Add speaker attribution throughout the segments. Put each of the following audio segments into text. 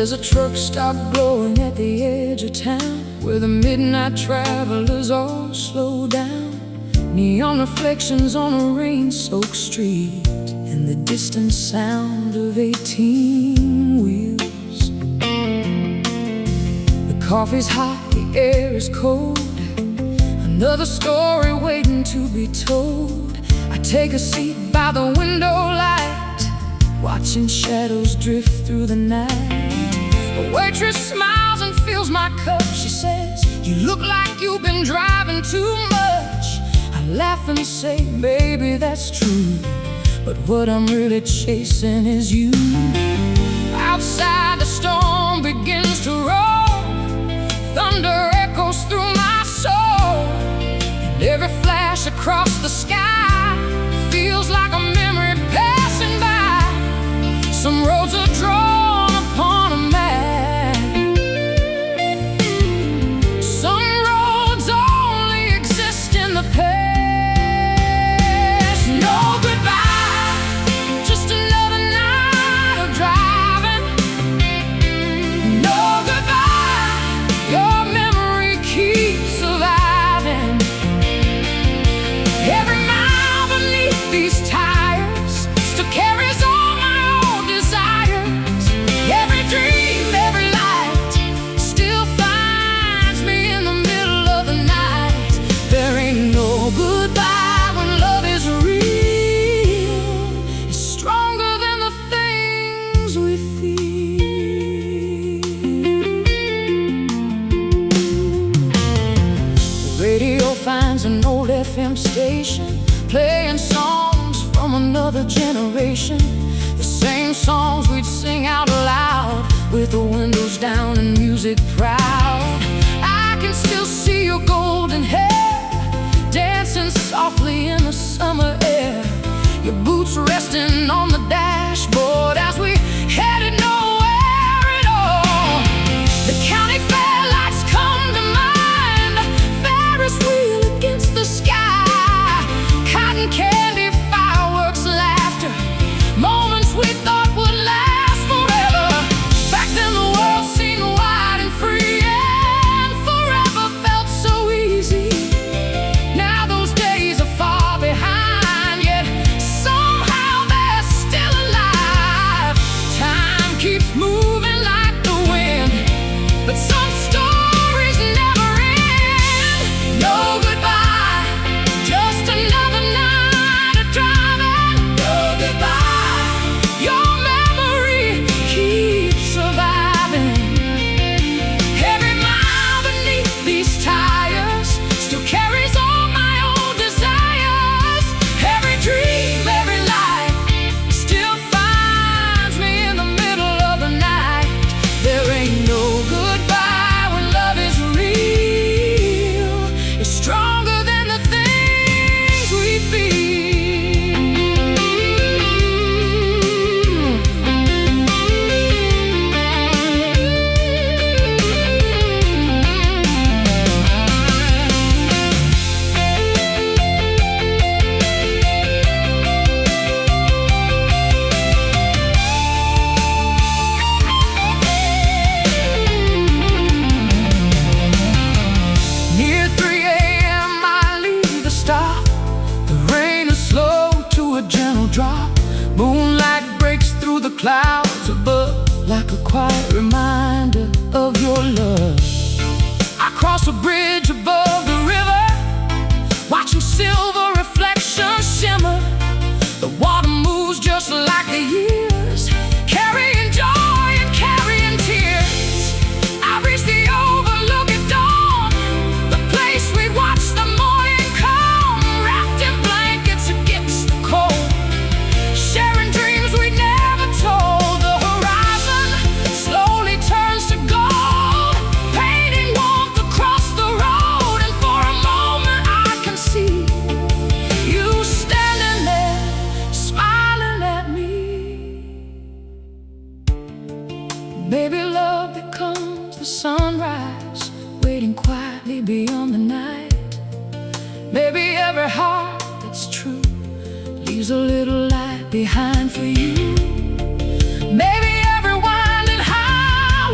Speaker 1: There's a truck stop glowing at the edge of town, where the midnight travelers all slow down. Neon reflections on a rain-soaked street, and the distant sound of 18 wheels. The coffee's hot, the air is cold, another story waiting to be told. I take a seat by the window light, watching shadows drift through the night. A waitress smiles and fills my cup. She says, "You look like you've been driving too much." I laugh and say, "Baby, that's true, but what I'm really chasing is you." Outside the storm begins to roll, thunder echoes through my soul, and every flash across the sky feels like a memory passing by. Some roads are drawn upon a map, some roads only exist in the past. No goodbye, just another night of driving. No goodbye, your memory keeps surviving. Every mile beneath these tires still carries all my old desires. Every dream, every light still finds me in the middle of the night. There ain't no goodbye when love is real. It's stronger than the things we feel. The radio finds an old FM station, playing songs from another generation. The same songs we'd sing out loud, with the windows down and music proud. I can still see your golden hair dancing softly in the summer air, your boots resting on the dashboard as we headed nowhere at all. The county fair lights come to mind, Ferris wheel against the sky, cotton candy, fireworks, laughter, moments we thought would last forever. Back then the world seemed wide and free, and forever felt so easy. Now those days are far behind, yet somehow they're still alive. Time keeps moving like the wind, but some stories never end. No goodbye, just another night of driving. No goodbye, your memory keeps surviving. Every mile beneath these tires still carries all my old desires. Every dream, every light still finds me in the middle of the night. There ain't no goodbye when love is real. It's stronger than the things we feel. Near 3 a.m. I leave the stop. The rain is slow to a gentle drop. Moonlight breaks through the clouds above, like a quiet reminder of your love. I cross a bridge above the river, watching silver reflections shimmer. The water moves just like the years, carrying joy and carrying tears. I reach the overlook at dawn, the place we watch the morning come, wrapped in blankets against the cold, sharing dreams we never told. The horizon slowly turns to gold, painting warmth across the road, and for a moment I can see you standing there, smiling at me. Maybe love becomes the sunrise, waiting quietly beyond the night. Maybe every heart that's true leaves a little light behind for you. Maybe every winding highway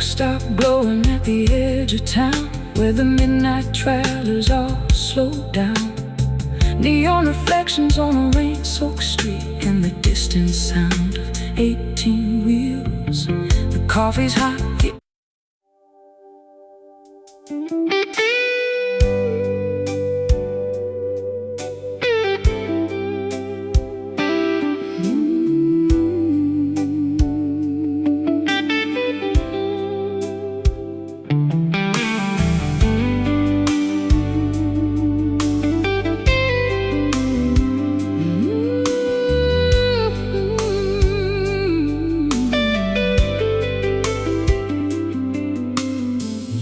Speaker 1: truck stop glowing at the edge of town, where the midnight travelers all slow down. Neon reflections on a rain-soaked street, and the distant sound of 18 wheels. The coffee's hot,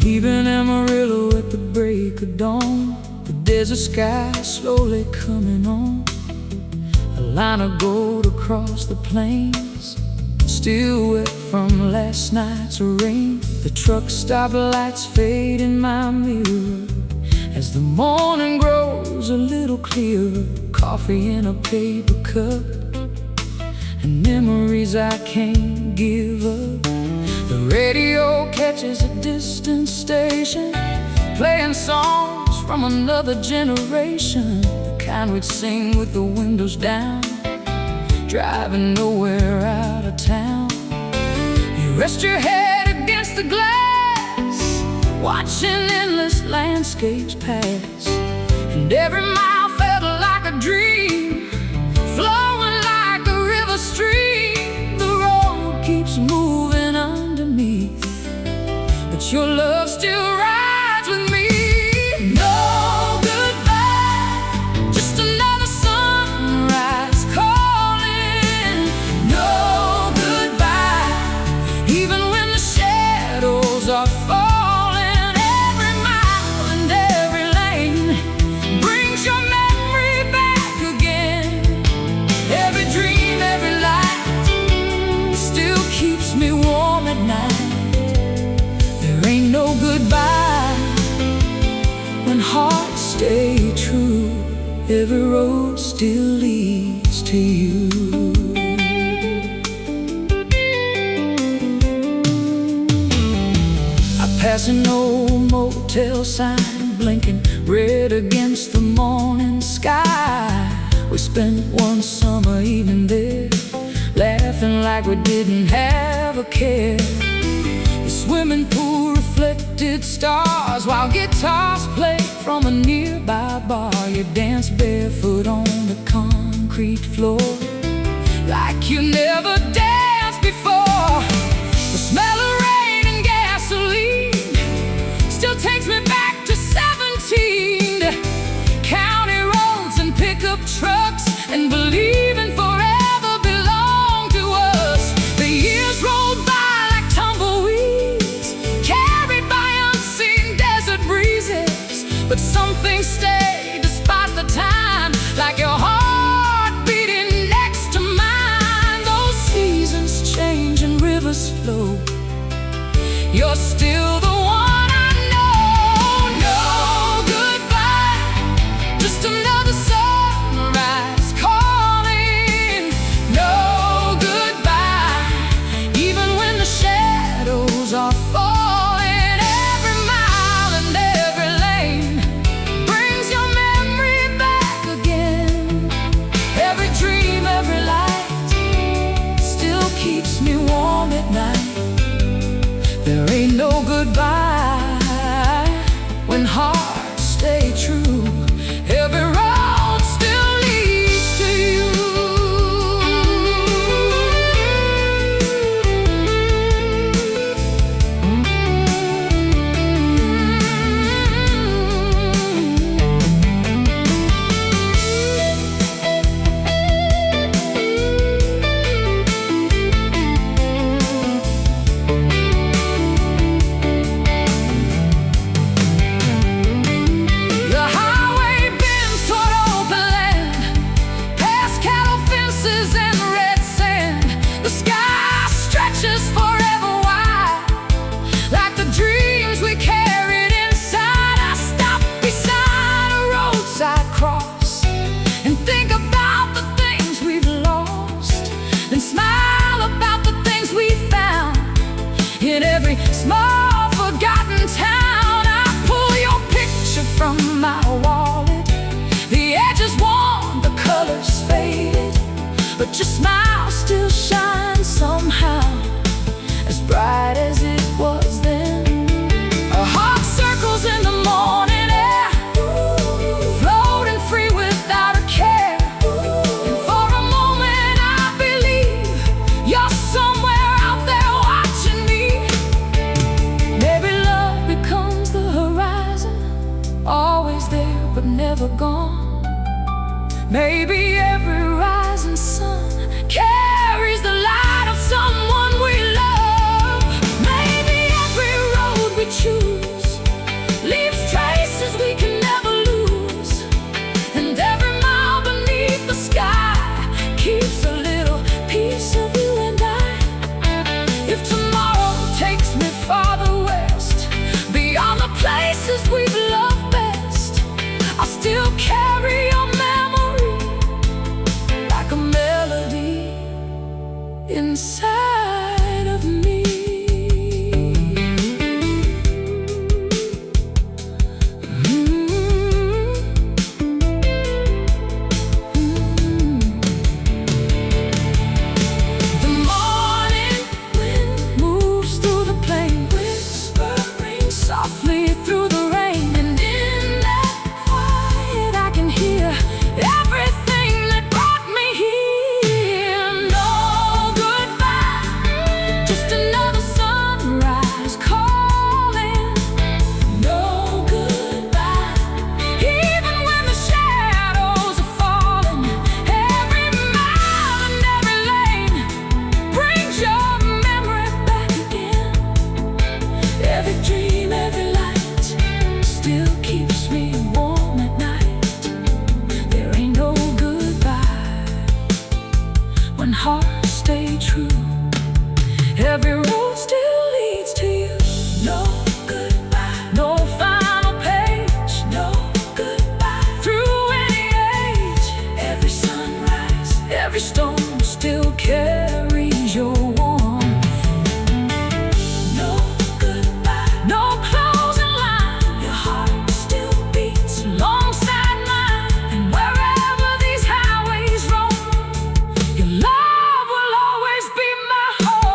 Speaker 1: leaving Amarillo at the break of dawn. The desert sky slowly coming on. A line of gold across the plains, still wet from last night's rain. The truck stop lights fade in my mirror as the morning grows a little clearer. Coffee in a paper cup and memories I can't give up. The radio catches a distant station, playing songs from another generation, the kind we'd sing with the windows down, driving nowhere out of town. You rest your head against the glass, watching endless landscapes pass, and every mile felt like a dream, flowing like a river stream. The road keeps moving underneath, but your love still rides with me. No goodbye, just another sunrise calling. No goodbye, even when the shadows are falling. Every mile and every lane brings your memory back again. Every dream, every light still keeps me warm at night. There ain't no goodbye when hearts stay true. Every road still leads to you. I pass an old motel sign, blinking red against the morning sky. We spent one summer evening there, laughing like we didn't have a care. The swimming pool reflected stars, while guitars played from a nearby bar. You danced barefoot on the concrete floor like you never danced before. The smell of rain and gasoline still takes me back to 17, to county roads and pickup trucks, and believing forever belonged to us. The years rolled by like tumbleweeds, carried by unseen desert breezes, but some things stay despite the time, like your heart beating next to mine. Those seasons change and rivers flow, you're still the one I know. No goodbye, just another sunrise calling. No goodbye, even when the shadows are falling. Every mile and every lane brings your memory back again. Every dream, every light still keeps me warm at night. There ain't no goodbye when hearts stay true. Every road still leads to you. your smile still shines somehow, as bright as it was then. Our heart circles in the morning air, floating free without a care. And for a moment I believe you're somewhere out there watching me. Maybe love becomes the horizon, always there but never gone. Maybe every rising sun carries the light of someone we love. Maybe every road we choose leaves traces we can never lose. And every mile beneath the sky keeps a little piece of you and I. If tomorrow takes me farther west, beyond the places we've loved best, I'll still carry your memory like a melody inside of me. The morning wind moves through the plain, whispering softly through the rain. And in that quiet I can hear everything that brought me here. No goodbye, just another sunrise calling. No goodbye, even when the shadows are falling. Every mile and every lane brings your memory back again. Every dream, every light still keeps me warm at night. There ain't no goodbye when hearts stay true. Every road still leads to you. No goodbye, no final page. No goodbye, through any age. Every sunrise, every stone still carries your warmth. No goodbye, no closing line. Your heart still beats alongside mine. And wherever these highways roam, your love will always be my home.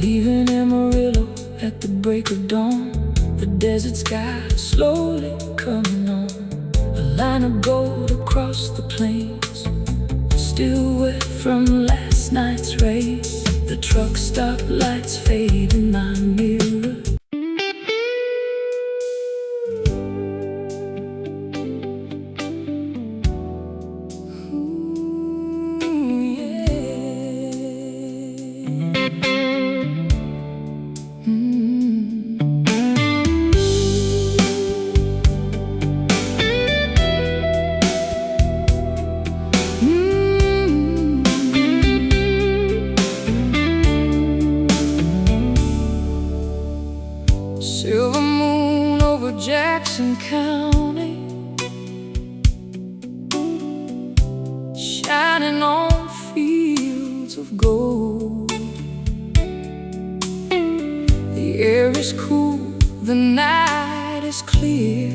Speaker 1: Leaving Amarillo at the break of dawn, the desert sky slowly coming on. A line of gold across the plains, still wet from last night's rain. The truck stop lights fade in my mirror. Silver moon over Jackson County, shining on fields of gold. The air is cool, the night is clear,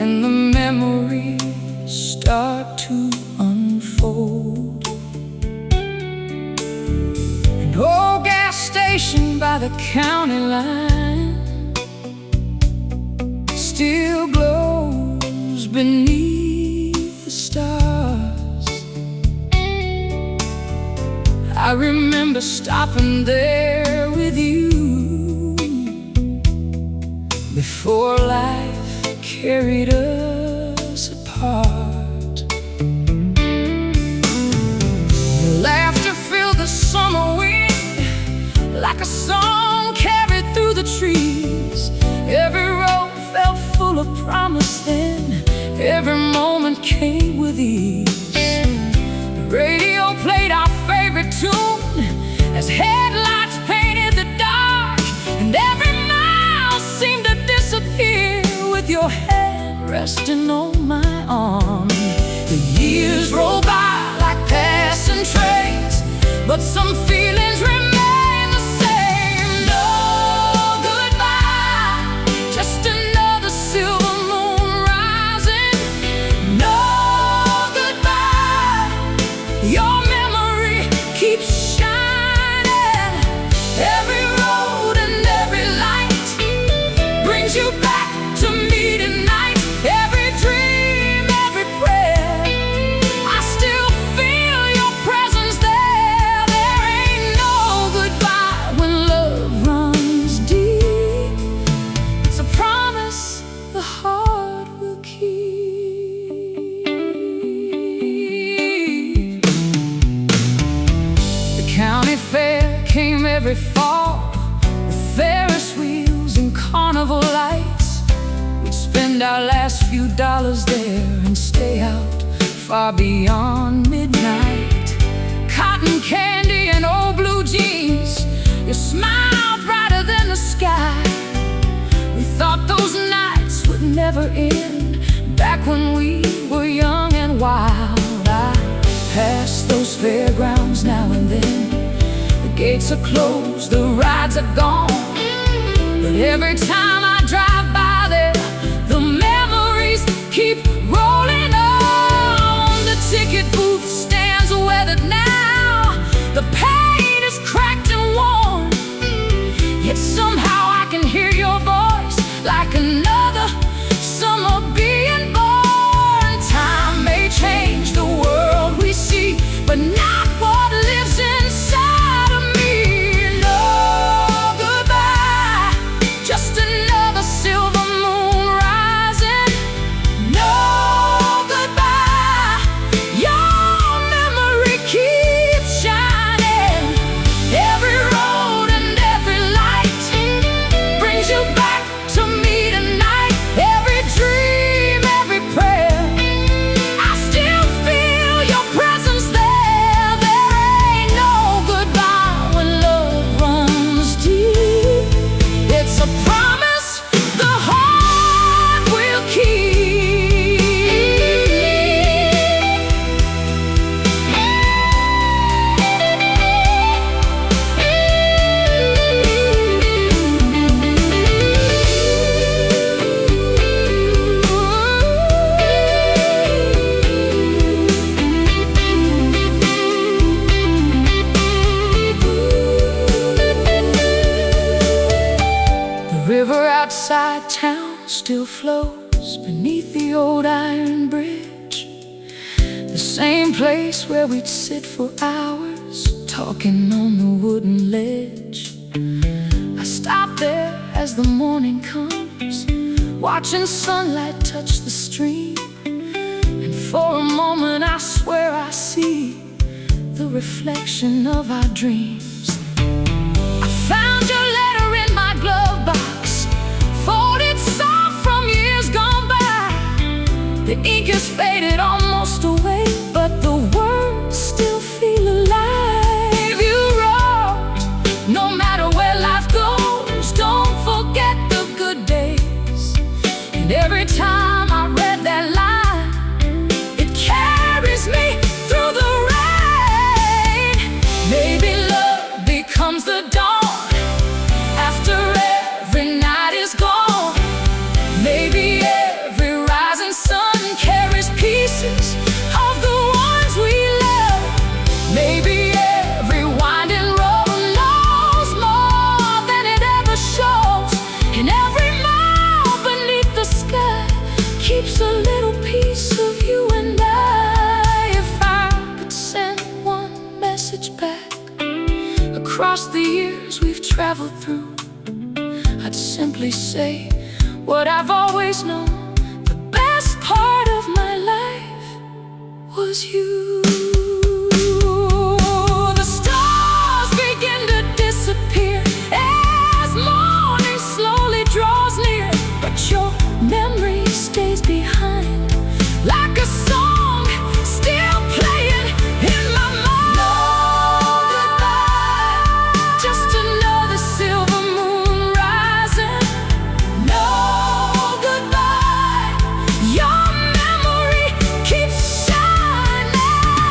Speaker 1: and the memories start to unfold. An old gas station by the county line still glows beneath the stars. I remember stopping there with you before life carried us apart. Your laughter filled the summer wind like a song carried through the trees. Every road felt full of promise then, every moment came with ease. The radio played our favorite tune as headlights painted the dark, and every mile seemed to disappear with your head resting on my arm. The years roll by like past in trains, but some feelings remain the same. No goodbye, just another silver moon rising. No goodbye, your memory keeps shining. Every road and every light brings you back to me tonight. Every dream, every prayer, I still feel your presence there. There ain't no goodbye when love runs deep. It's a promise the heart will keep. The county fair came every fall, with Ferris wheels and carnival lights. We'd spend our last few dollars there and stay out far beyond midnight. Cotton candy and old blue jeans, your smile brighter than the sky. We thought those nights would never end, back when we were young and wild. I pass those fairgrounds now and then. The gates are closed, the rides are gone, but every time I drive by there, the memories keep rolling on. The ticket booth stands weathered now, the paint is cracked and worn, yet somehow I can hear your voice like another summer being born. Time may change the world we see, but not what lives inside of me. No goodbye, just another silver moon rising. No goodbye, your memory keeps shining. Every road and every light brings you back to me tonight. Every dream, every prayer, I still feel your presence there. There ain't no goodbye when love runs deep. It's a promise the heart will The river outside town still flows beneath the old iron bridge, the same place where we'd sit for hours talking on the wooden ledge. I stop there as the morning comes, watching sunlight touch the stream, and for a moment I swear I see the reflection of our dreams. I found your letter in my glove box, folded soft from years gone by. The ink is faded almost away, but the words still feel alive. You wrote, no matter where life goes, don't forget the good days. And every time I read that line, it carries me through the rain. Maybe love becomes the dawn after every night is gone. Maybe every rising sun carries pieces of the ones we love. Maybe every winding road knows more than it ever shows, and every mile beneath the sky keeps a little piece of you and I. If I could send one message back across the years we've traveled through, I'd simply say what I've always known: the best part of my life was you. The stars begin to disappear as morning slowly draws near, but your memory stays behind like a song still playing in my mind. No goodbye, just another silver moon rising. No goodbye, your memory keeps shining.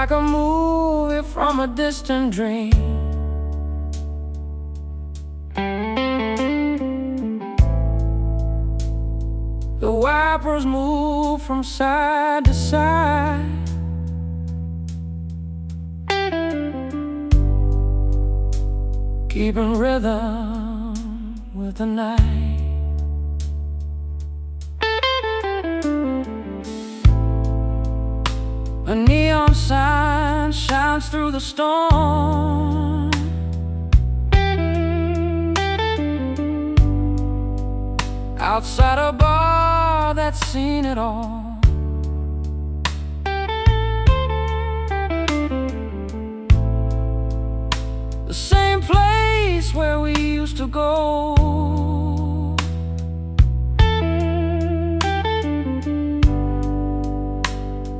Speaker 1: like a movie from a distant dream. The wipers move from side to side, keeping rhythm with the night. A neon sign shines through the storm, outside a bar that's seen it all. The same place where we used to go,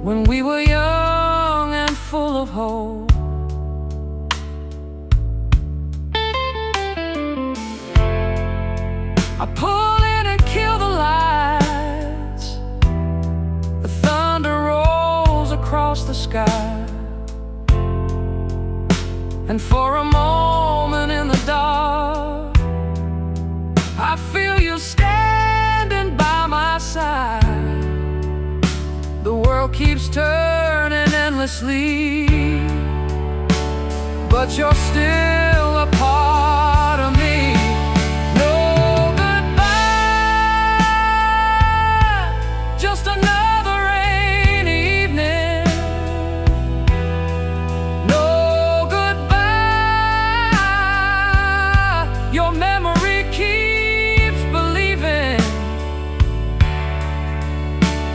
Speaker 1: when we were young and full of hope. I pull in and kill the lights. The thunder rolls across the sky, and for a moment in the dark, I feel you standing by my side. The world keeps turning endlessly, but you're still a part of me. No goodbye, just another rainy evening. No goodbye, your memory keeps believing.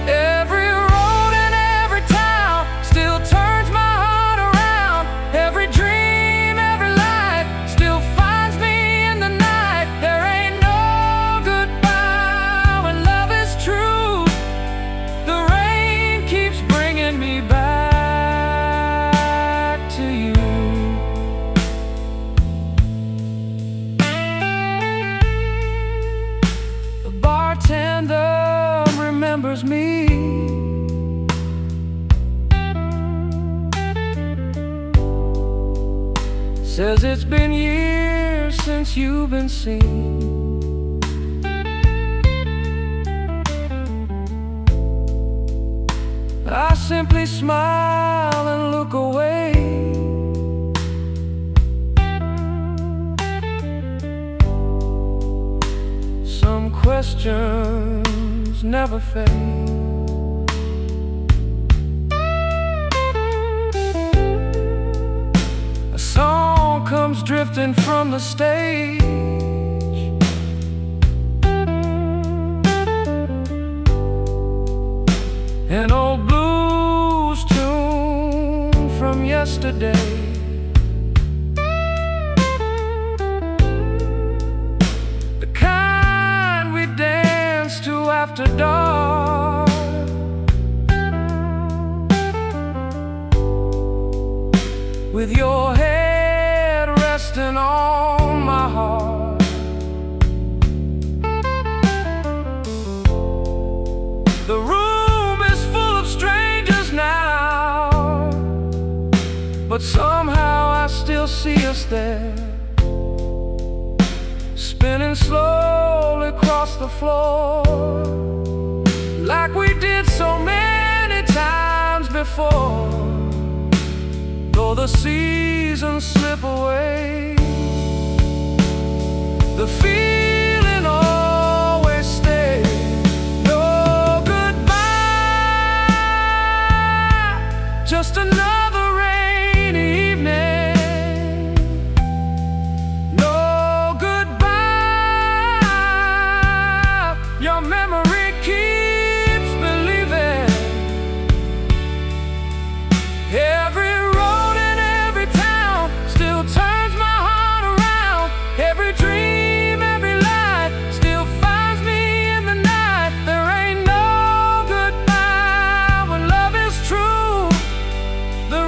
Speaker 1: Every road and every town still turns my heart around. Every dream, every light still finds me in the night. There ain't no goodbye when love is true. The rain keeps bringing me back to you. The bartender remembers me, says it's been years since you've been seen. I simply smile and look away. Some questions never fade. A song comes drifting from the stage, an old blues tune from yesterday. The kind we danced to after dark. With your head resting on my heart. The room is full of strangers now, but somehow I still see us there, spinning slowly across the floor, like we did so many times before. Though the seasons slip away, the feeling always stays. No goodbye, just another rainy evening. No goodbye, your memory keeps believing. Every road and every town still turns my heart around. Every dream, every light still finds me in the night. There ain't no goodbye when love is true. The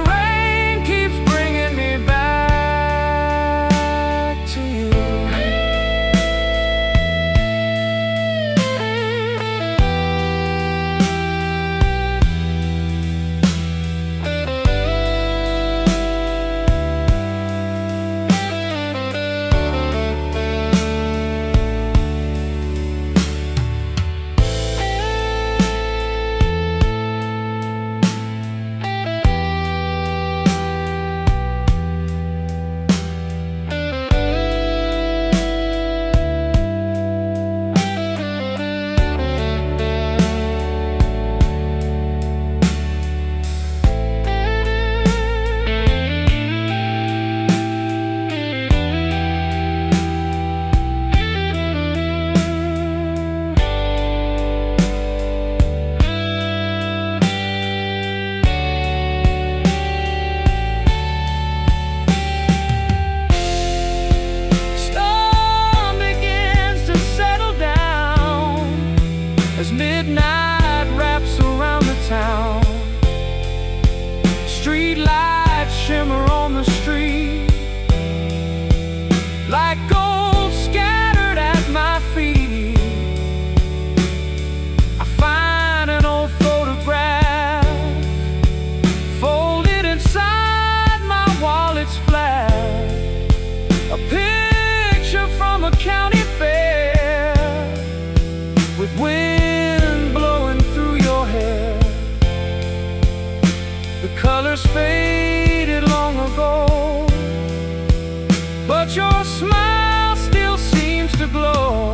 Speaker 1: street lights shimmer on the street like gold scattered at my feet. I find an old photograph folded inside my wallet's flap, a picture from a county fair with wind blowing through your hair. The colors faded long ago, but your smile still seems to glow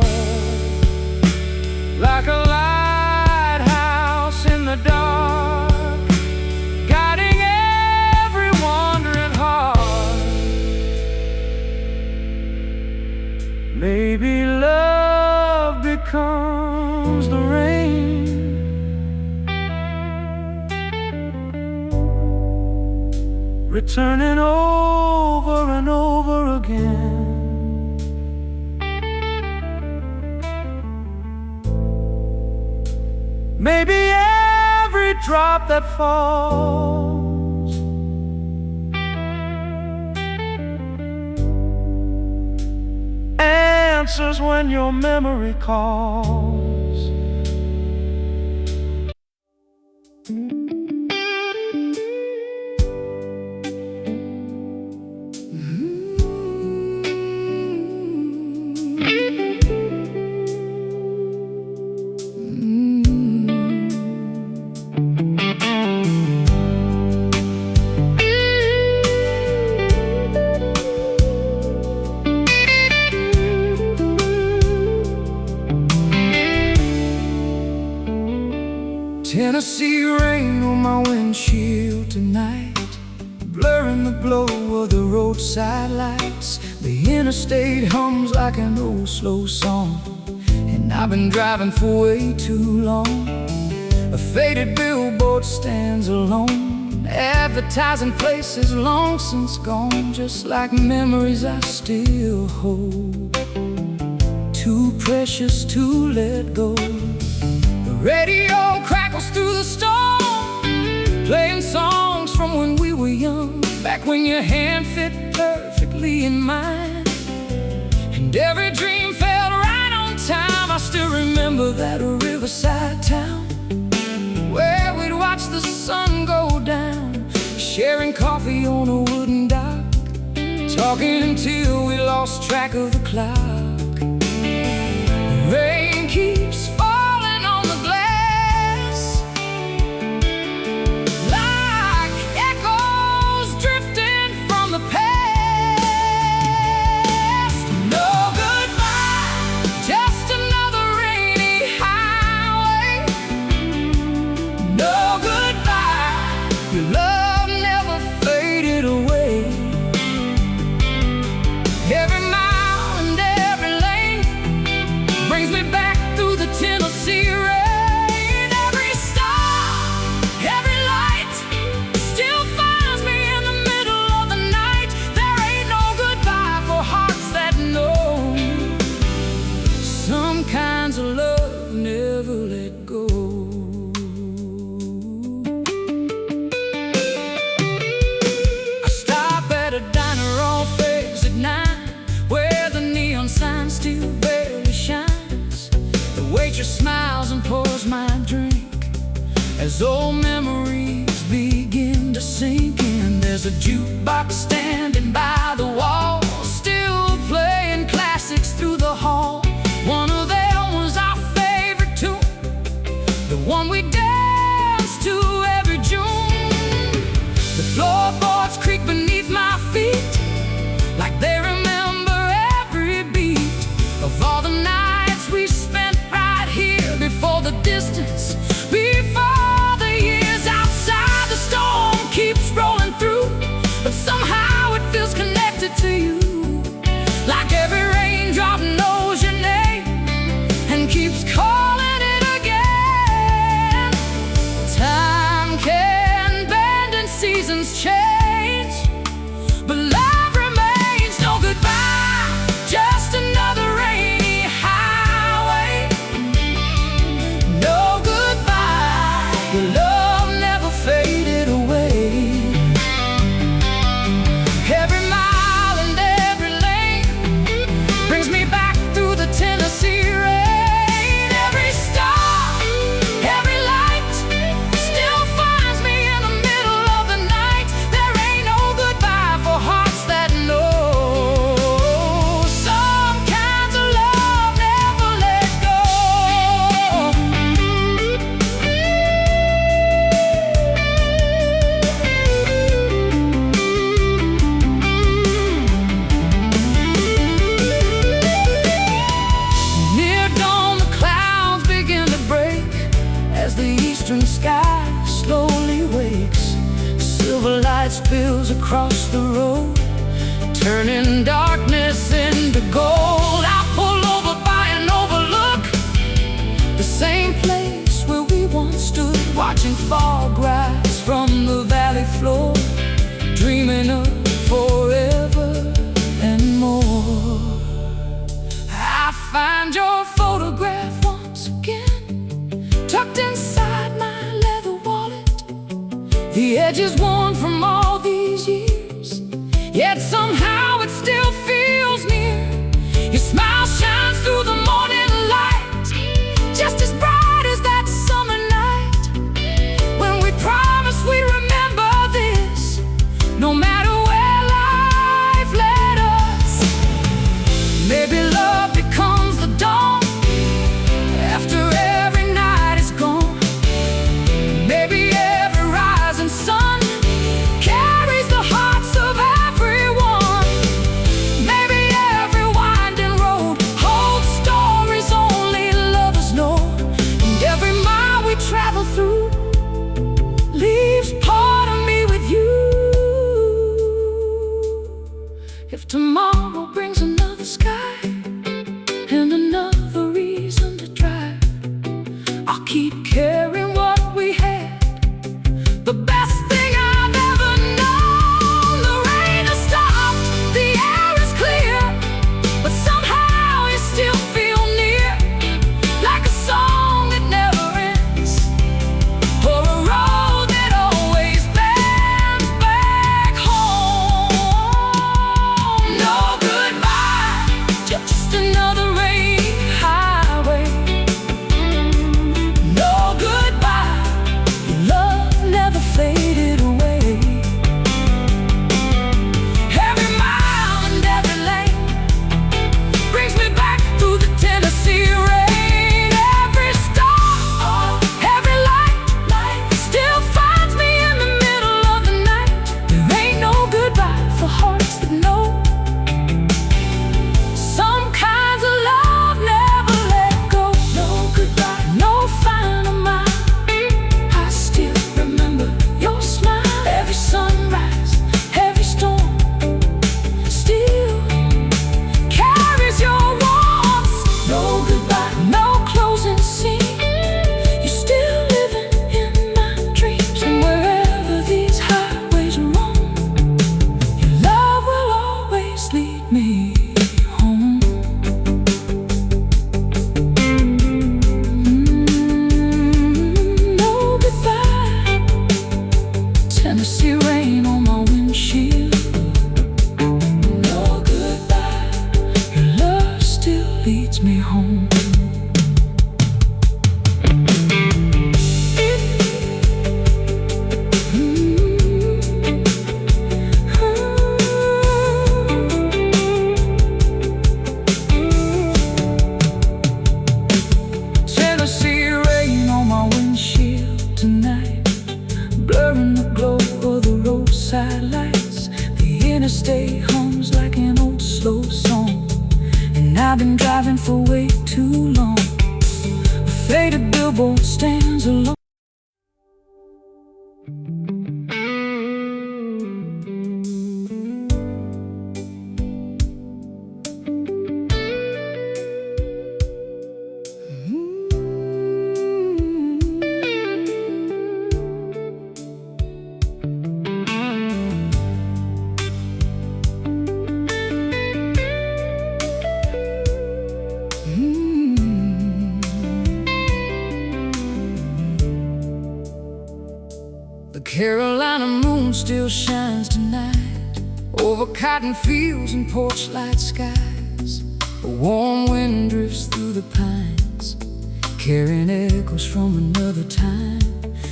Speaker 1: like a lighthouse in the dark, guiding every wandering heart. Maybe love becomes the rain, returning over and over again. Maybe every drop that falls answers when your memory calls. Tennessee rain on my windshield tonight, blurring the glow of the roadside lights. The interstate hums like an old slow song, and I've been driving for way too long. A faded billboard stands alone, advertising places long since gone, just like memories I still hold, too precious to let go. The radio crackles through the storm, playing songs from when we were young, back when your hand fit perfectly in mine, and every dream felt right on time. I still remember that riverside town where we'd watch the sun go down, sharing coffee on a wooden dock, talking until we lost track of the clock. The rain keeps falling on the glass like echoes drifting from the past. No goodbye, just another rainy highway. No goodbye, your love never faded away. Every mile and every lane brings me back through the Tennessee rain. Every star, every light still finds me in the middle of the night. There ain't no goodbye for hearts that know you. Some kinds of love never let go. I stop at a diner off Exit 9 where the neon sign still barely shines. The waitress smiles and pours my drink as old memories begin to sink in. There's a jukebox standing by the wall, still playing classics through the hall. One of them was our favorite tune, the one we danced to every June. The floorboards creak beneath my feet like they remember every beat of all the nights we spent right here, before the distance, before the years. Outside the storm keeps rolling through, but somehow it feels connected to you, like every raindrop knows your name and keeps calling it again. Time can bend and seasons change, but love remains. No goodbye, just another rainy highway. No goodbye, your love never faded away. light spills across the road, turning darkness into gold. I pull over by an overlook, the same place where we once stood, watching fog rise from the valley floor, dreaming of forever and more. I find your photograph once again, tucked inside my leather wallet. The edge is worn from all these years, yet somehow it still feels near. Your smile shines through the morning light, just as bright as that summer night when we promised we'd remember this, no matter where life led us. Maybe love becomes the dawn after every night is gone. Maybe every rising sun carries the hearts of everyone. Maybe every winding road holds stories only lovers know. And every mile we travel through leaves part of me with you. If tomorrow brings another sky and another reason to drive, I'll keep carrying what we had, the best thing I've ever known. The rain has stopped, the air is clear, but somehow you still feel near, like a song that never ends, or a road that always bends back home. No goodbye, just another rainy highway. No goodbye, your love never faded away. Every mile and every lane brings me back through the Tennessee rain. Every star, every light still finds me in the middle of the night. There ain't no goodbye for hearts that know. Some kinds of love never let go. No goodbye, no final mile. I still remember your smile. Every sunrise, every storm still carries your warmth. No goodbye, no closing scene. You're still living in my dreams, and wherever these highways roam, your love will always lead me home. No goodbye, Tennessee rain on my windshield. No goodbye, your love still leads me home. Tennessee rain on my windshield tonight, blurring the glow of the roadside lights. The interstate hums like an old slow song, and I've been driving for way too long. A faded billboard stands alone. The Carolina moon still shines tonight over cotton fields and porch light skies. A warm wind drifts through the pines, carrying echoes from another time.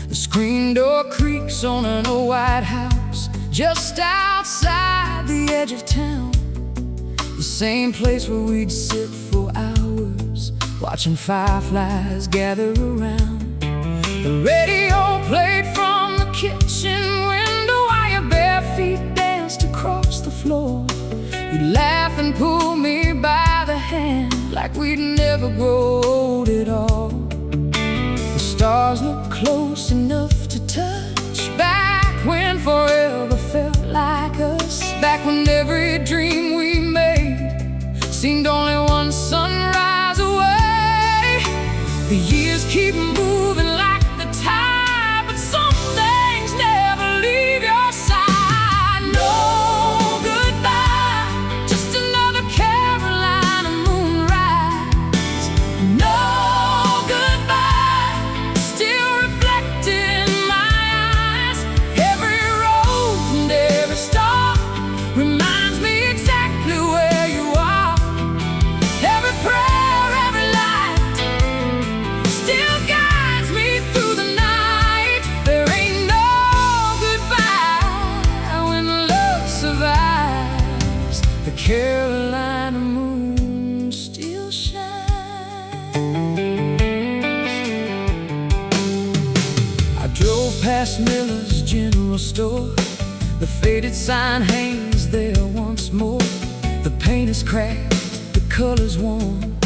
Speaker 1: The screen door creaks on an old white house just outside the edge of town. The same place where we'd sit for hours, watching fireflies gather around. The radio played from the kitchen window while your bare feet danced across the floor. You'd laugh and pull me by the hand like we'd never grow old at all. The stars look close enough to touch back when forever Etta's general store. The faded sign hangs there once more. The paint is cracked, the color's worn,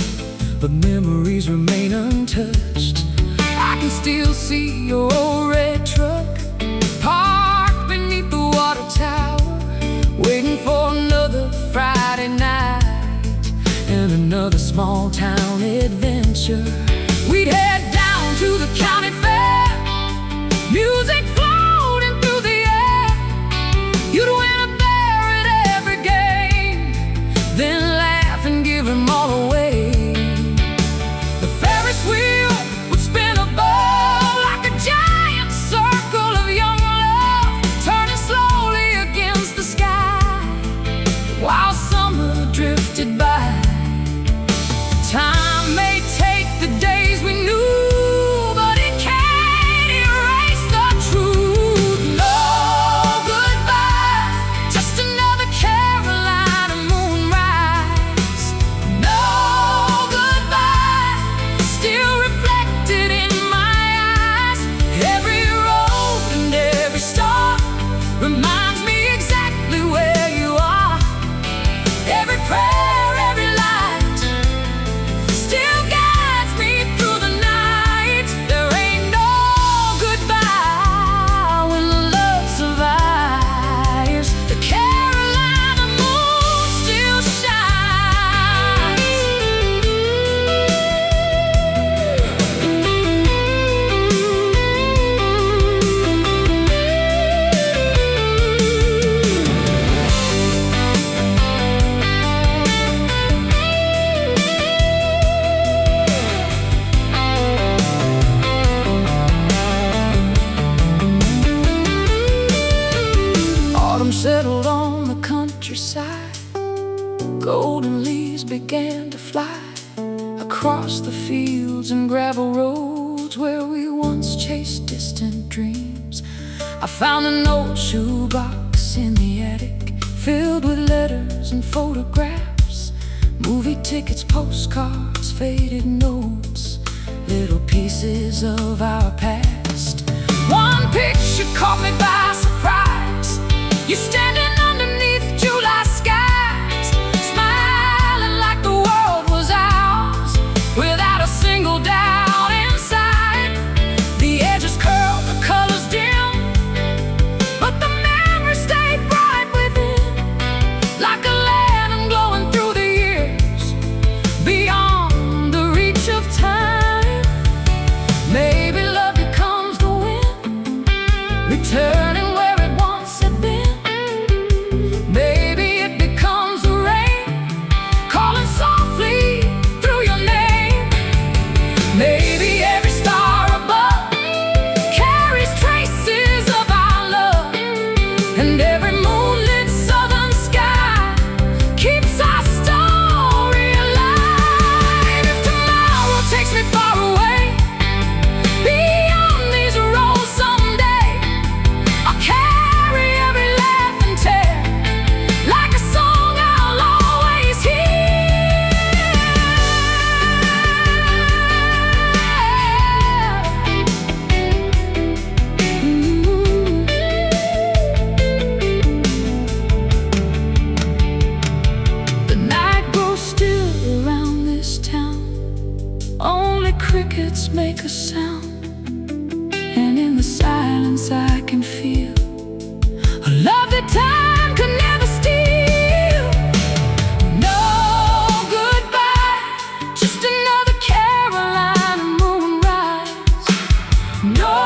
Speaker 1: but memories remain untouched. I can still see your old red truck parked beneath the water tower, waiting for another Friday night and another small town adventure. We'd head down to the county fair, music floating through the air. You'd win a bear at every game, then laugh and give them all away. The Ferris wheel would spin above like a giant circle of young love, turning slowly against the sky while summer drifted by. Time may take the days we knew, but it can't erase the truth. No goodbye, just another Carolina moonrise. No goodbye, still reflected in my eyes. Every road and every star reminds me exactly where you are. Every prayer, every light still guides me through the night. There ain't no goodbye when love survives. The Carolina moon still shines. Autumn settled on the countryside. Golden leaves began to fly across the fields and gravel roads where we once chased distant dreams. I found an old shoebox in the attic, filled with letters and photographs, movie tickets, postcards, faded notes, little pieces of our past. One picture caught me by surprise. You standing underneath July skies, smiling like the world was ours, without a single doubt inside. The edges curled, the colors dim, but the memories stayed bright within, like a lantern glowing through the years, beyond the reach of time. Maybe love becomes the wind, returning where it once had been. Maybe it becomes the rain, calling softly through your name. Maybe every star above carries traces of our love, and every moonlit southern sky keeps our story alive. If tomorrow takes me far away, beyond these roads someday, I'll carry every laugh and tear, like a song I'll always hear. The night grows still around this town, only crickets make a sound, and in the silence I can feel a love that time could never steal. No goodbye, just another Carolina moonrise. No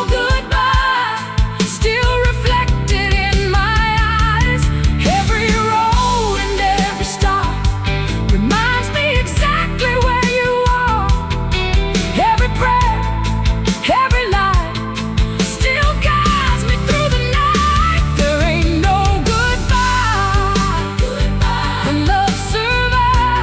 Speaker 1: goodbye, still reflected in my eyes. Every road and every star reminds me exactly where you are. Every prayer, every light still guides me through the night. There ain't no goodbye when love survives.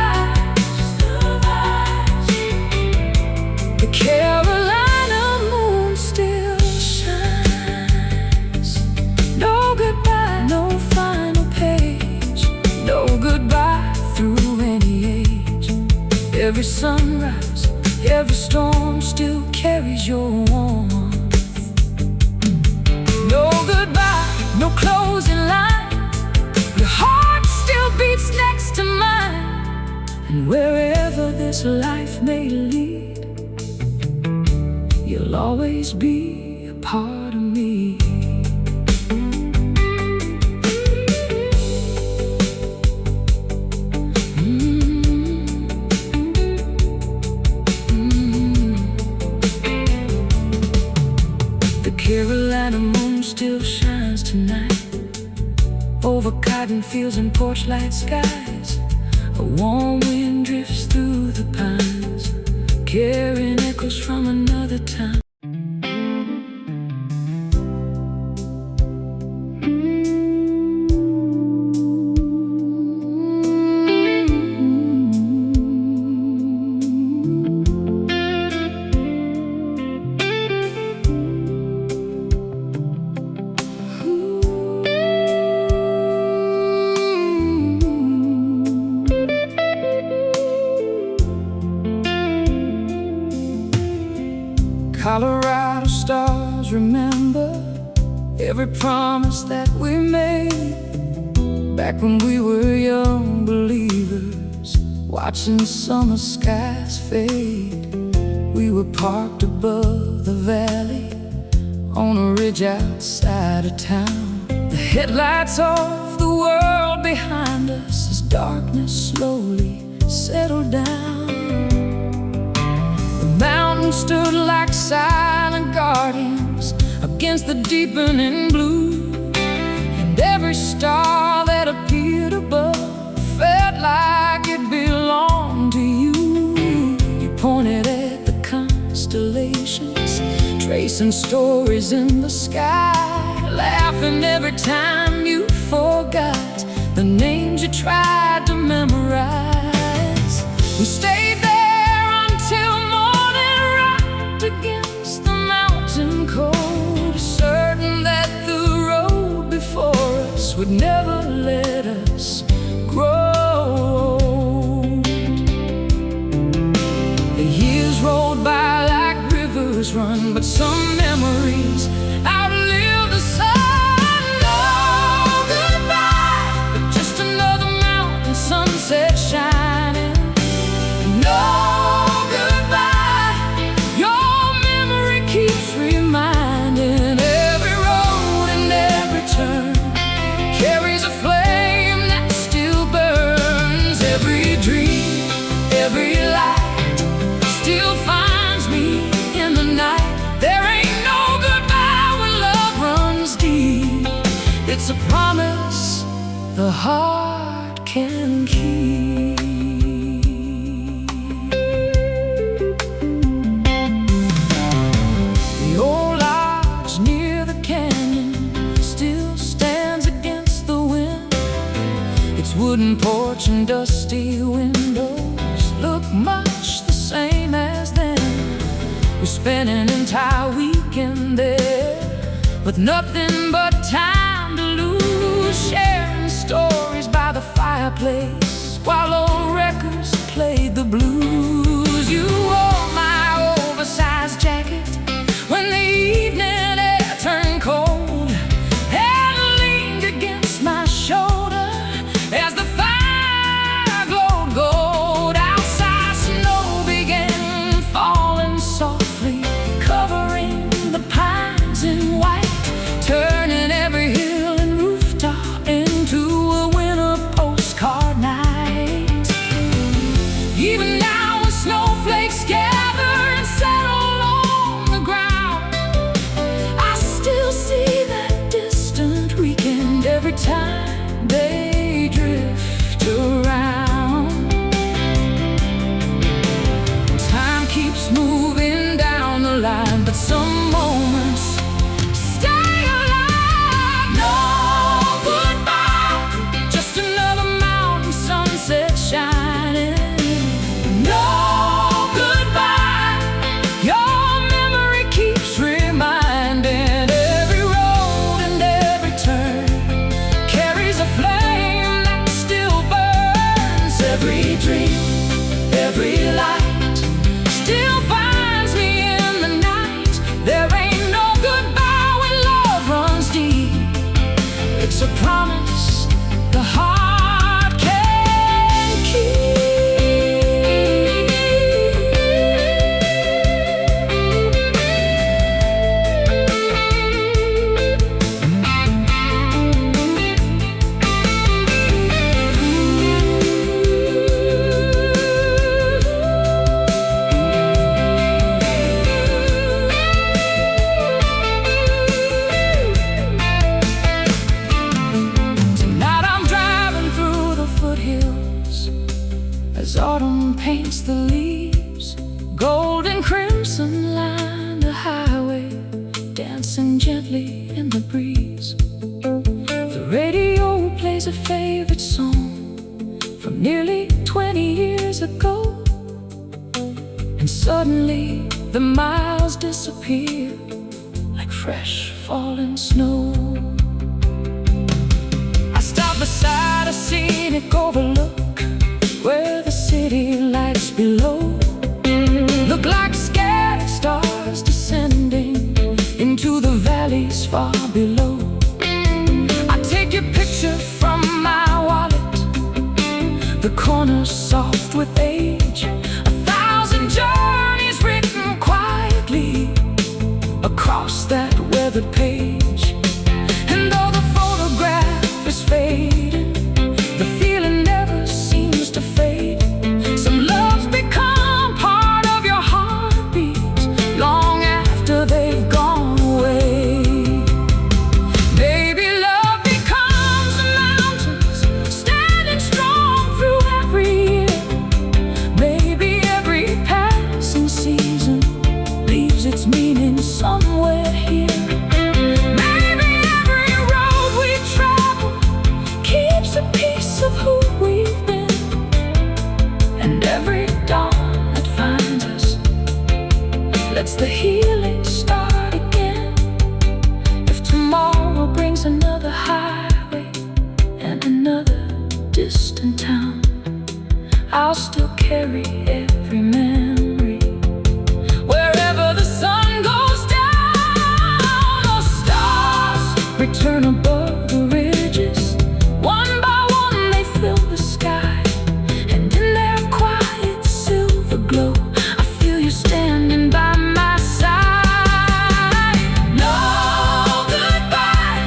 Speaker 1: The Carolina moon still shines. No goodbye, no final page. No goodbye through any age. Every sunrise, every storm still carries your warmth. will always be a part of me. The Carolina moon still shines tonight over cotton fields and porch light skies. A warm wind drifts through the pines, carrying echoes from another time. Colorado stars remember every promise that we made back when we were young believers, watching summer skies fade. We were parked above the valley on a ridge outside of town. The headlights off, the world behind us as darkness slowly settled down. Mountains stood like silent guardians against the deepening blue, and every star that appeared above felt like it belonged to you. You pointed at the constellations, tracing stories in the sky, laughing every time you forgot the names you tried to memorize. We stayed there until against the mountain cold, certain that the road before us would never let us grow. The years rolled by like rivers run, but some memories outlive the sun. No goodbye, just another mountain sunset shining. No keeps reminding, every road and every turn carries a flame that still burns. Every dream, every light still finds me in the night. There ain't no goodbye when love runs deep. It's a promise the heart can keep. Wooden porch and dusty windows look much the same as then. We spent an entire weekend there with nothing but time to lose, sharing stories by the fireplace while old records played the blues. You wore my oversized jacket when the evening air turned cold, and leaned against my shoulder as the fire glowed gold. Outside, snow began falling softly, covering the pines in white, turning every hill and rooftop into a winter postcard night. Even now, when snowflakes gather and settle on the ground, I still see that distant weekend every time they drift around. Time keeps moving down the line, but some moments stay alive. No goodbye, just another mountain sunset shining. No goodbye, your memory keeps reminding, every road and every turn carries a flame that still burns. Every dream, every light still finds me in the night. There ain't no goodbye when love runs deep. It's a promise the heart can keep. plays a favorite song from nearly 20 years ago, and suddenly the miles disappear like fresh fallen snow. I stop beside a scenic overlook where the city lights below look like scattered stars descending into the valleys far below. I take your picture from my wallet, the corner's soft with age, 1,000 journeys written quietly across that weathered page. And though the photograph is fading, the feeling never seems to fade. Some loves become part of your heartbeat long after they've gone away. Maybe love becomes the mountains standing strong through every year. Maybe every passing season leaves its meaning somewhere here. Maybe every road we travel keeps a piece of who we've been, and every dawn that finds us lets the healing start again. If tomorrow brings another highway and another distant town, I'll still carry every memory wherever the sun goes down. Those stars return above the ridges, one by one they fill the sky, and in their quiet silver glow I feel you standing by my side. No goodbye,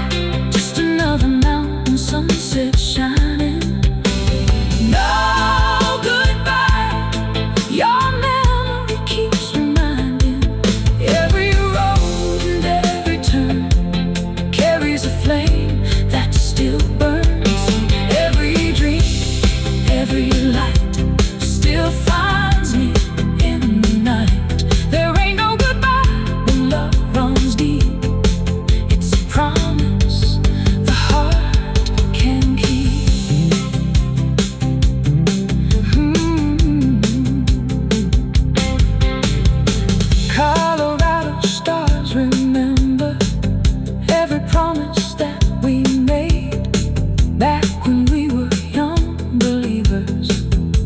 Speaker 1: just another mountain sunset shining. No goodbye, your memory keeps reminding. Every road and every turn carries a flame that still burns. Every dream, every light still finds me in the night. There ain't no goodbye when love runs deep. It's a promise the heart can keep. Colorado stars remember every promise that we made back when we were young believers,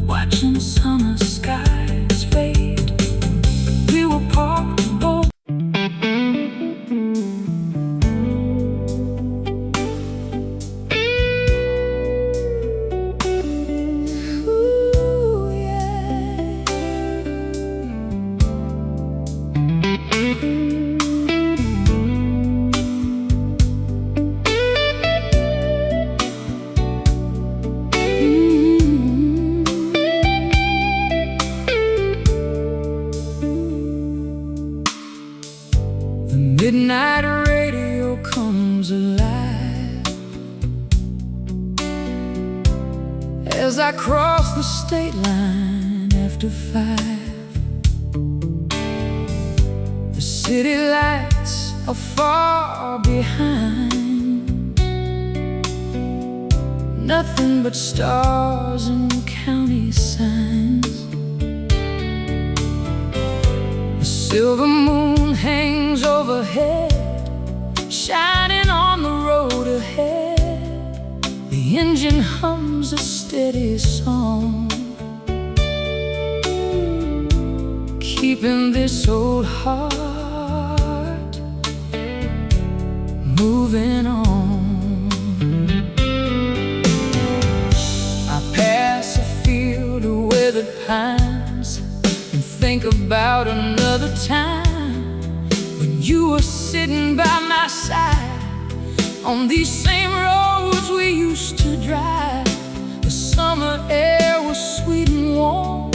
Speaker 1: watching summer skies fade. We were parked both. Ooh, yeah. The midnight radio comes alive as I cross the state line after 5. The city lights are far behind, nothing but stars and county signs. The silver moon hangs overhead, shining on the road ahead. The engine hums a steady song, keeping this old heart moving on. I pass a field of withered pines and think about another time when you were sitting by my side on these same roads we used to drive. The summer air was sweet and warm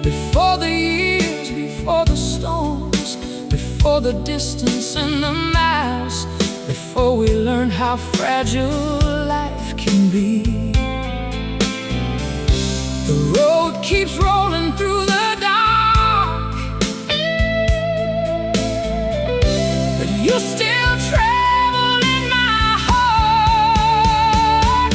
Speaker 1: before the years, before the storms, before the distance and the miles, before we learned how fragile life can be. The road keeps rolling through the dark, but you still travel in my heart.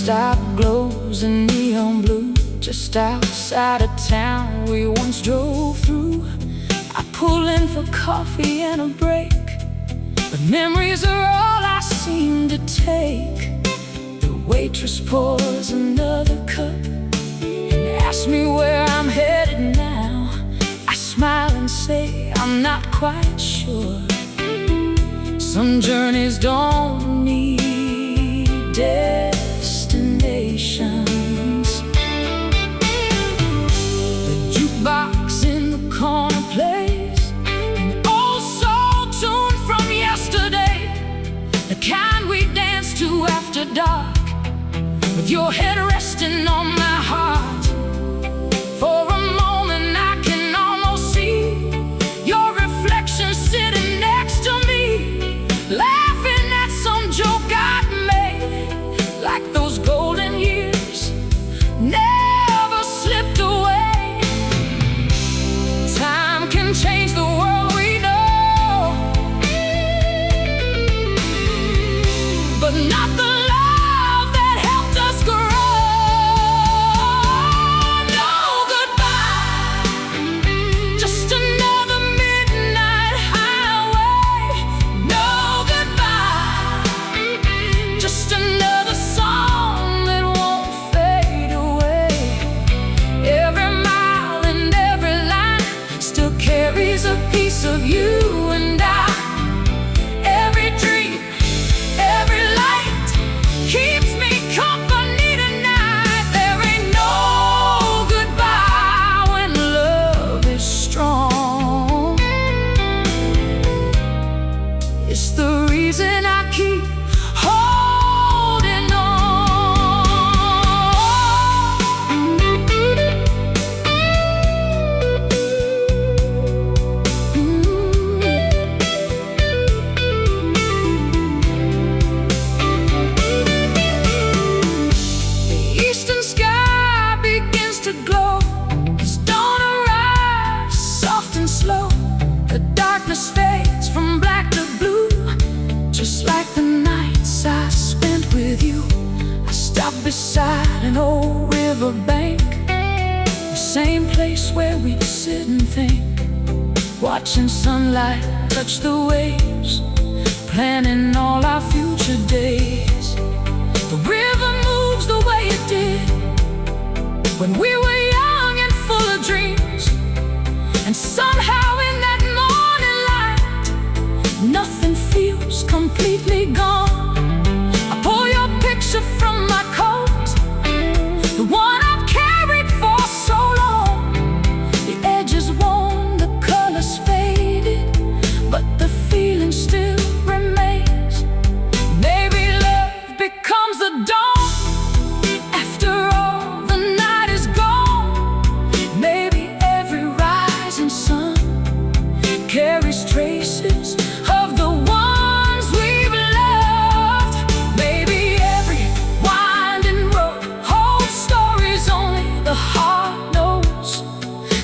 Speaker 1: stop glows in neon blue. Just outside of town we once drove through. I pull in for coffee and a break, but memories are all I seem to take. The waitress pours another cup and asks me where I'm headed now. I smile and say I'm not quite sure. Some journeys don't need destinations. The jukebox in the corner plays an old soul tune from yesterday, the kind we dance to after dark, with your head resting on my heart. For a moment I can almost see your reflection sitting next to me, laughing at some joke I'd made, like those golden years never slipped away. Time can change the world we know, but not the love that helped us grow. No goodbye, just another midnight highway. No goodbye, just another song that won't fade away. Every mile and every line still carries a piece of you and I. Every dream, every light keeps me company tonight. There ain't no goodbye when love is strong. It's the reason I keep holding on. The eastern sky begins to glow as dawn arrives, soft and slow. The darkness fades from black to blue, just like the nights I spent with you. I stop beside an old riverbank, the same place where we'd sit and think, watching sunlight touch the waves, planning all our future days. The river moves the way it did when we were young and full of dreams, and somehow in that morning light nothing feels completely gone. I pull your picture from my coat, the one I've carried for so long. The edges worn, the colors faded, but the feeling still remains. Maybe love becomes the dawn after all the night is gone. Maybe every rising sun carries traces of the ones we've loved. Maybe every winding road holds stories only the heart knows,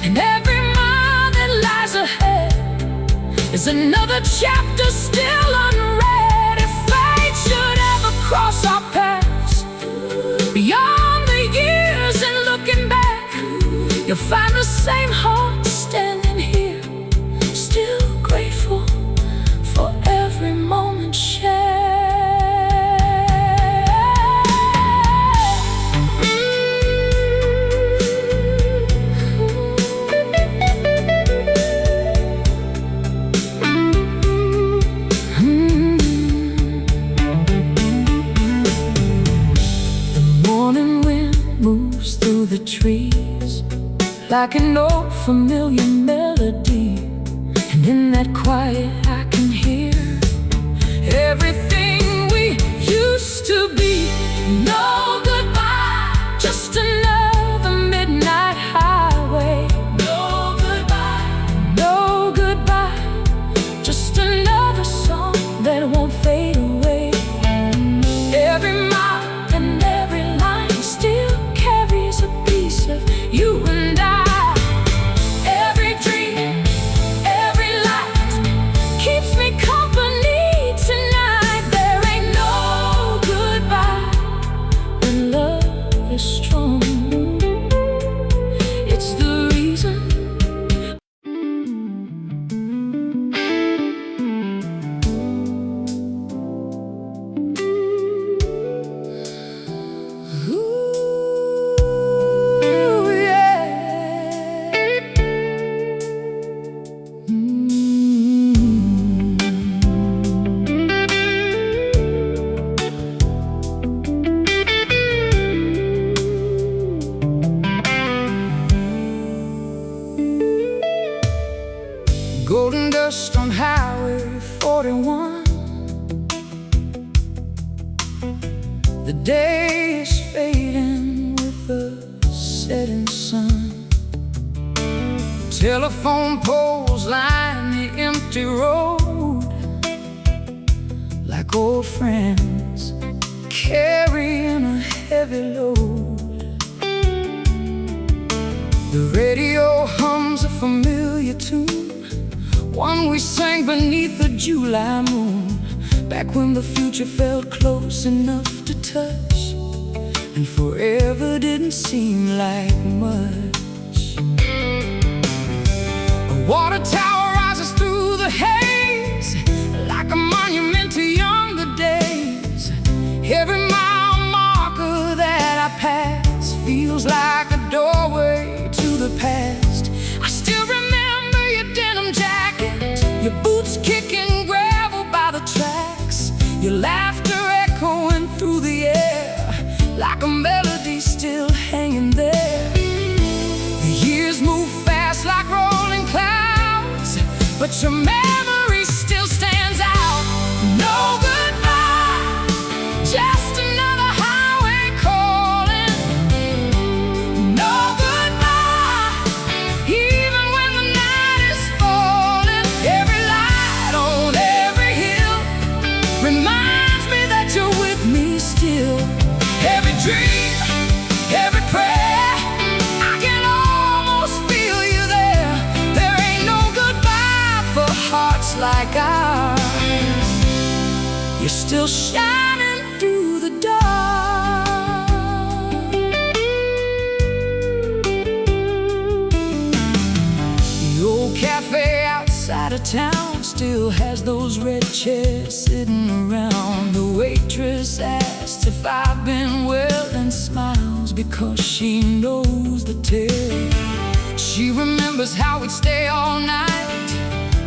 Speaker 1: and every mile that lies ahead is another chapter still unread. If fate should ever cross our paths, beyond the years and looking back, you'll find the same heart standing here, still grateful for every moment shared. The morning wind moves through the trees like an old familiar melody, and in that quiet I can hear everything we used to be. No goodbye, just another midnight highway. No goodbye, no goodbye, just another song that won't fade away. Every mile and every line still carries a piece of you and I. Every dream, every light The day is fading with the setting sun. Telephone poles line the empty road, like old friends carrying a heavy load. The radio hums a familiar tune, one we sang beneath the July moon, back when the future felt close enough to touch, and forever didn't seem like much. A water tower rises through the haze, like a monument to younger days. Every mile marker that I pass feels like a doorway to the past. I still remember your denim jacket, your boots kicking gravel by the tracks, your laughter echoing through the air, like a melody still hanging there. The years move fast like rolling clouds, but your memory still stands out. No goodbye, just another highway calling. No goodbye, even when the night is falling. Every light on every hill reminds me that you're with me still. Every dream, every prayer, I can almost feel you there. There ain't no goodbye for hearts like ours. You're still shining through the dark. The old cafe outside of town still has those red chairs sitting around. The waitress asks if I've been well and smiles because she knows the tale. She remembers how we'd stay all night,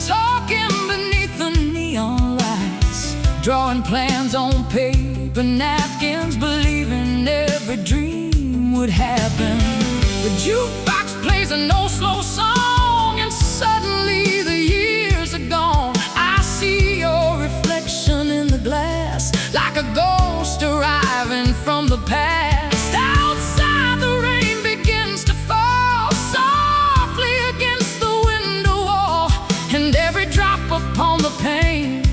Speaker 1: talking beneath the neon lights, drawing plans on paper napkins, believing every dream would happen. The jukebox plays an old slow song, and suddenly the years are gone. I see your reflection in the glass, like a ghost arriving from the past. Outside the rain begins to fall softly against the window wall, and every drop upon the pane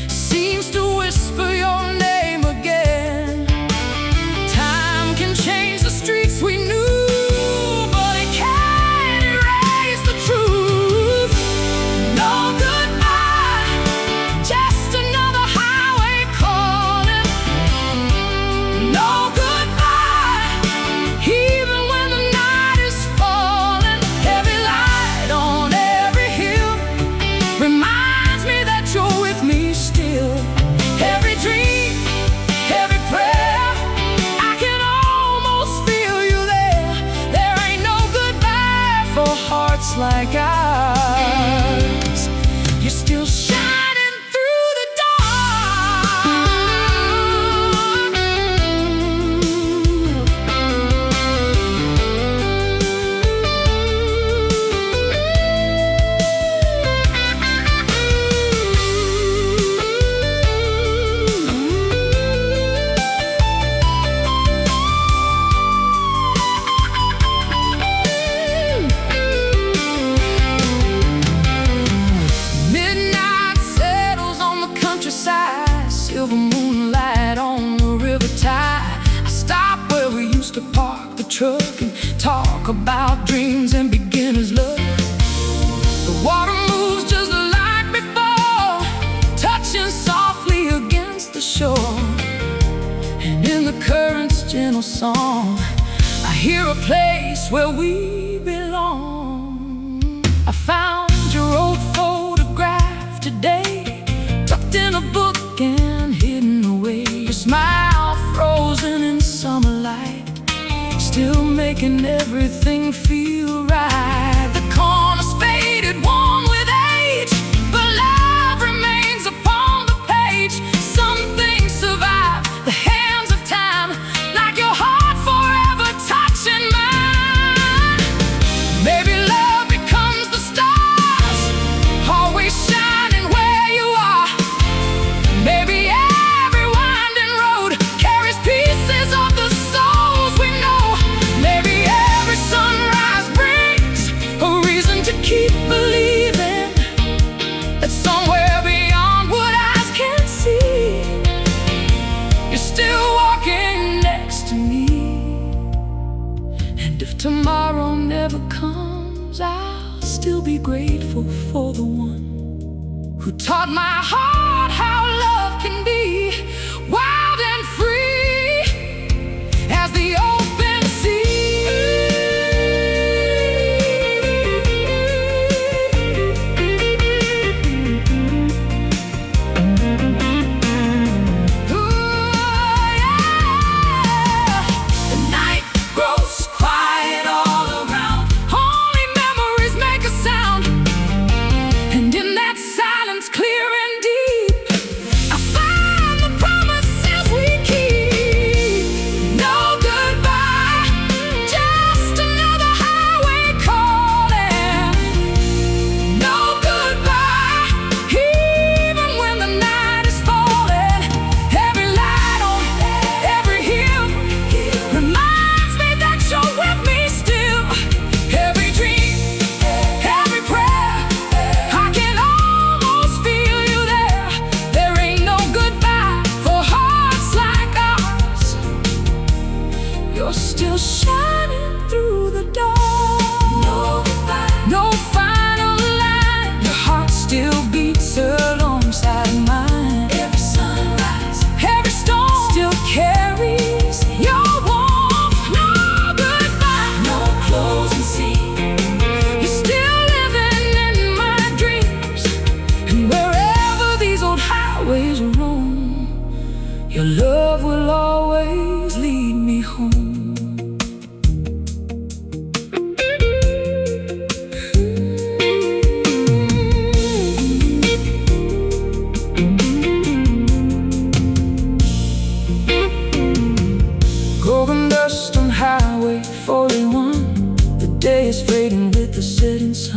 Speaker 1: seems to whisper your name again. Time can change the streets we knew, but it can't erase the truth. No goodbye, just another highway calling. No goodbye, even when the night is falling. Every light on every hill reminds me that you're with me still. Every dream, every prayer, I can almost feel you there. There ain't no goodbye for hearts like ours. You're still shining through the midnight settles on the countryside, silver moonlight on the river tide. I stop where we used to park the truck and talk about dreams and beginner's luck. The water moves just like before, touching softly against the shore, and in the current's gentle song I hear a place where we belong. I found your old photograph today, tucked in a book and hidden away. Your smile frozen in summer light, still making everything feel right. The corner's faded, worn with age, but love remains upon the page. Some things survive the hands of time, like your heart forever touching mine. Maybe love becomes the stars, always shining where you are. Maybe every winding road carries peace taught my heart